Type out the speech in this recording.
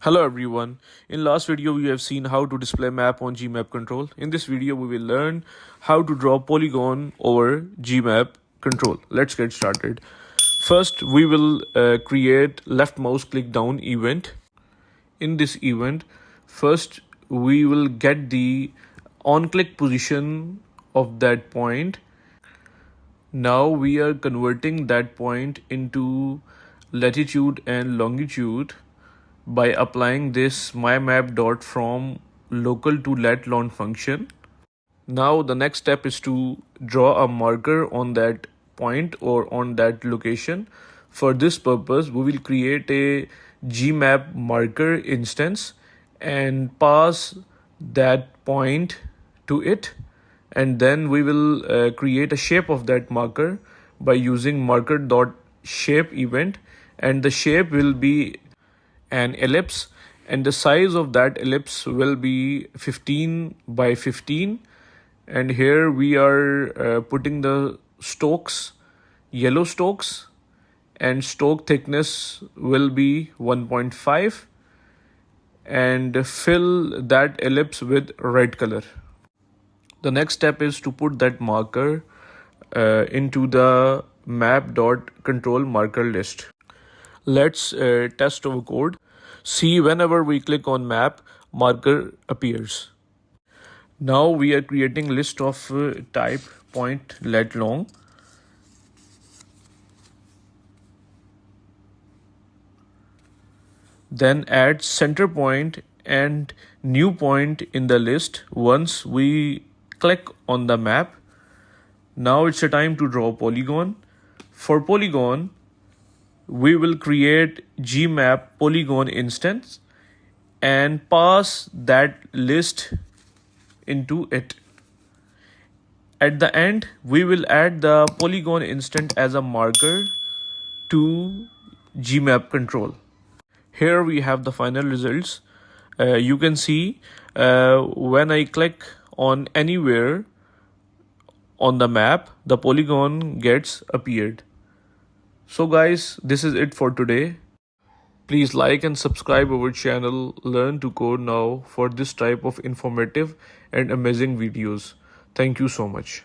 Hello everyone. In last video we have seen how to display map on Gmap control. In this video we will learn how to draw polygon over Gmap control. Let's get started. First we will create left mouse click down event. In this event, first we will get the on click position of that point. Now we are converting that point into latitude and longitude by applying this mymap.from local to lat long function. Now the next step is to draw a marker on that point or on that location. For this purpose, we will create a Gmap marker instance and pass that point to it, and then we will create a shape of that marker by using marker.shape event, and the shape will be an ellipse, and the size of that ellipse will be 15 by 15. And here we are putting the strokes, yellow strokes, and stroke thickness will be 1.5, and fill that ellipse with red color. The next step is to put that marker into the map.control marker list. Let's test our code. See, whenever we click on map, marker appears. Now we are creating list of type point lat long. Then add center point and new point in the list once we click on the map. Now it's a time to draw polygon. For polygon, we will create Gmap polygon instance and pass that list into it. At the end, we will add the polygon instance as a marker to Gmap control. Here we have the final results. You can see when I click on anywhere on the map, the polygon gets appeared. So guys, this is it for today. Please like and subscribe our channel Learn to Code Now for this type of informative and amazing videos. Thank you so much.